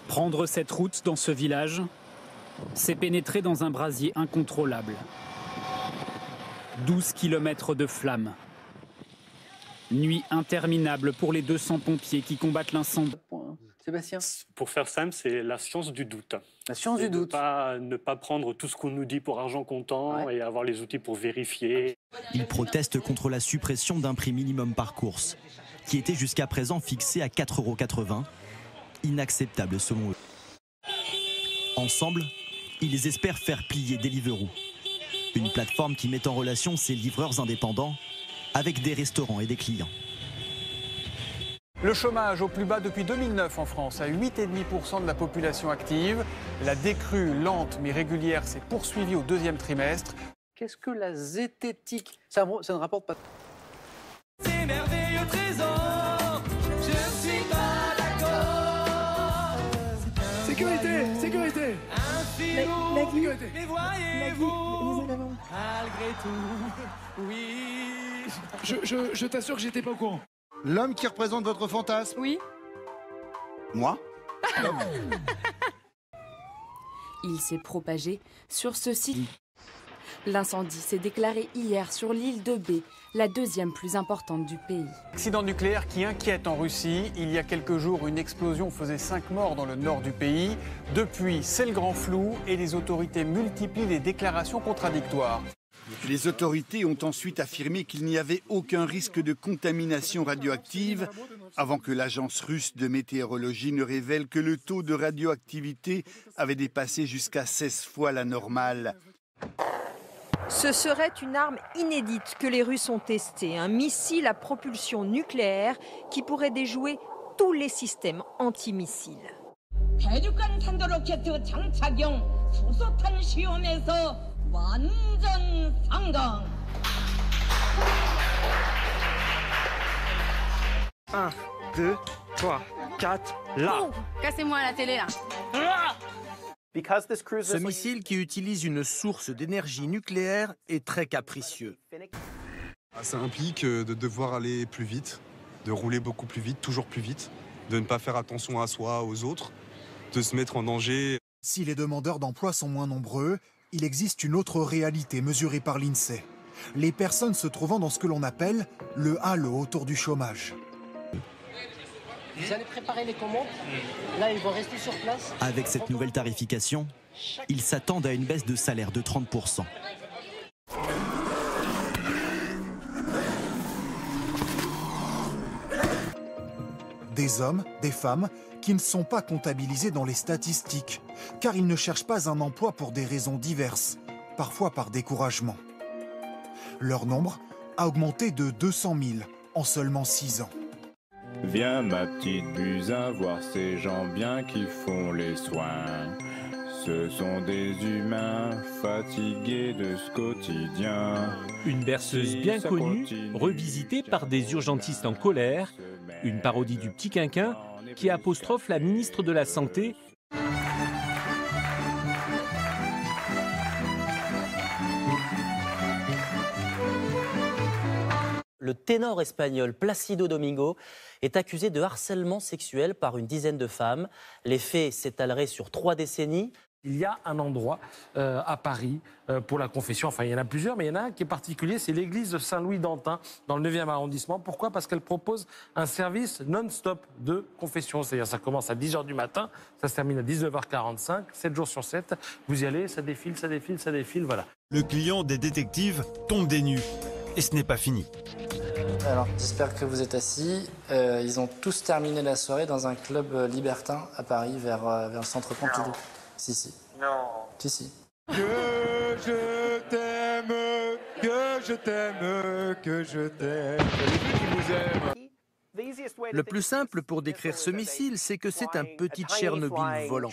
Prendre cette route dans ce village, c'est pénétrer dans un brasier incontrôlable. 12 kilomètres de flammes. Nuit interminable pour les 200 pompiers qui combattent l'incendie. Sébastien ? Pour faire simple, c'est la science du doute. La science du doute. Ne pas prendre tout ce qu'on nous dit pour argent comptant et avoir les outils pour vérifier. Ils protestent contre la suppression d'un prix minimum par course, qui était jusqu'à présent fixé à 4,80 €, inacceptable selon eux. Ensemble, ils espèrent faire plier Deliveroo, une plateforme qui met en relation ses livreurs indépendants avec des restaurants et des clients. Le chômage au plus bas depuis 2009 en France, à 8,5% de la population active. La décrue lente mais régulière s'est poursuivie au deuxième trimestre. Qu'est-ce que la zététique ? Ça ne rapporte pas. Ces merveilleux trésors, je suis pas d'accord. Sécurité, sécurité. Un filou, sécurité. mais voyez-vous, malgré tout, oui. Je t'assure que j'étais pas au courant. L'homme qui représente votre fantasme ? Oui. Moi ? Il s'est propagé sur ce site. L'incendie s'est déclaré hier sur l'île de Bé, la deuxième plus importante du pays. Accident nucléaire qui inquiète en Russie. Il y a quelques jours, une explosion faisait 5 morts dans le nord du pays. Depuis, c'est le grand flou et les autorités multiplient les déclarations contradictoires. Les autorités ont ensuite affirmé qu'il n'y avait aucun risque de contamination radioactive avant que l'agence russe de météorologie ne révèle que le taux de radioactivité avait dépassé jusqu'à 16 fois la normale. Ce serait une arme inédite que les Russes ont testée, un missile à propulsion nucléaire qui pourrait déjouer tous les systèmes antimissiles. Un, 2, 3, 4, là. Oh, cassez-moi la télé là. Ce missile qui utilise une source d'énergie nucléaire est très capricieux. Ça implique de devoir aller plus vite, de rouler beaucoup plus vite, toujours plus vite, de ne pas faire attention à soi, aux autres, de se mettre en danger. Si les demandeurs d'emploi sont moins nombreux, il existe une autre réalité mesurée par l'INSEE. Les personnes se trouvant dans ce que l'on appelle le halo autour du chômage. Vous allez préparer les commandes. Là, ils vont rester sur place. Avec cette nouvelle tarification, ils s'attendent à une baisse de salaire de 30%. Des hommes, des femmes qui ne sont pas comptabilisés dans les statistiques, car ils ne cherchent pas un emploi pour des raisons diverses, parfois par découragement. Leur nombre a augmenté de 200 000 en seulement 6 ans. Viens ma petite Buzyn voir ces gens bien qui font les soins. Ce sont des humains fatigués de ce quotidien. Une berceuse bien connue, revisitée par des urgentistes en colère. Une parodie du Petit Quinquin qui apostrophe la ministre de la Santé. Le ténor espagnol Plácido Domingo est accusé de harcèlement sexuel par une dizaine de femmes. Les faits s'étaleraient sur 3 décennies. Il y a un endroit à Paris pour la confession, enfin il y en a plusieurs, mais il y en a un qui est particulier, c'est l'église de Saint-Louis-d'Antin, dans le 9e arrondissement. Pourquoi ? Parce qu'elle propose un service non-stop de confession. C'est-à-dire ça commence à 10h du matin, ça se termine à 19h45, 7 jours sur 7. Vous y allez, ça défile, ça défile, ça défile, voilà. Le client des détectives tombe des nues. Et ce n'est pas fini. Alors, j'espère que vous êtes assis. Ils ont tous terminé la soirée dans un club libertin à Paris, vers le centre Pompidou. Si. Non. Si. Que je t'aime, que je t'aime, que je t'aime. Qui vous aime. Le plus simple pour décrire ce missile, c'est que c'est un petit Tchernobyl volant.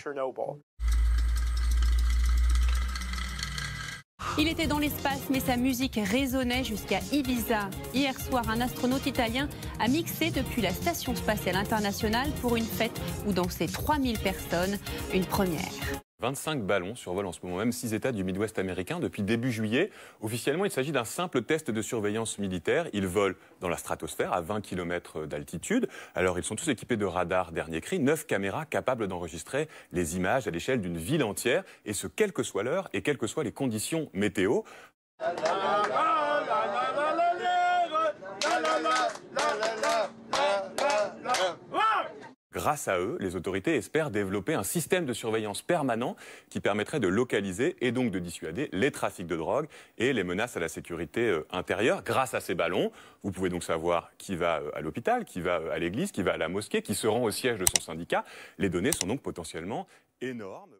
Il était dans l'espace, mais sa musique résonnait jusqu'à Ibiza. Hier soir, un astronaute italien a mixé depuis la Station spatiale internationale pour une fête où dansaient 3000 personnes, une première. 25 ballons survolent en ce moment même 6 États du Midwest américain depuis début juillet. Officiellement, il s'agit d'un simple test de surveillance militaire. Ils volent dans la stratosphère à 20 km d'altitude. Alors, ils sont tous équipés de radars dernier cri, 9 caméras capables d'enregistrer les images à l'échelle d'une ville entière, et ce, quelle que soit l'heure et quelles que soient les conditions météo. Grâce à eux, les autorités espèrent développer un système de surveillance permanent qui permettrait de localiser et donc de dissuader les trafics de drogue et les menaces à la sécurité intérieure. Grâce à ces ballons, vous pouvez donc savoir qui va à l'hôpital, qui va à l'église, qui va à la mosquée, qui se rend au siège de son syndicat. Les données sont donc potentiellement énormes.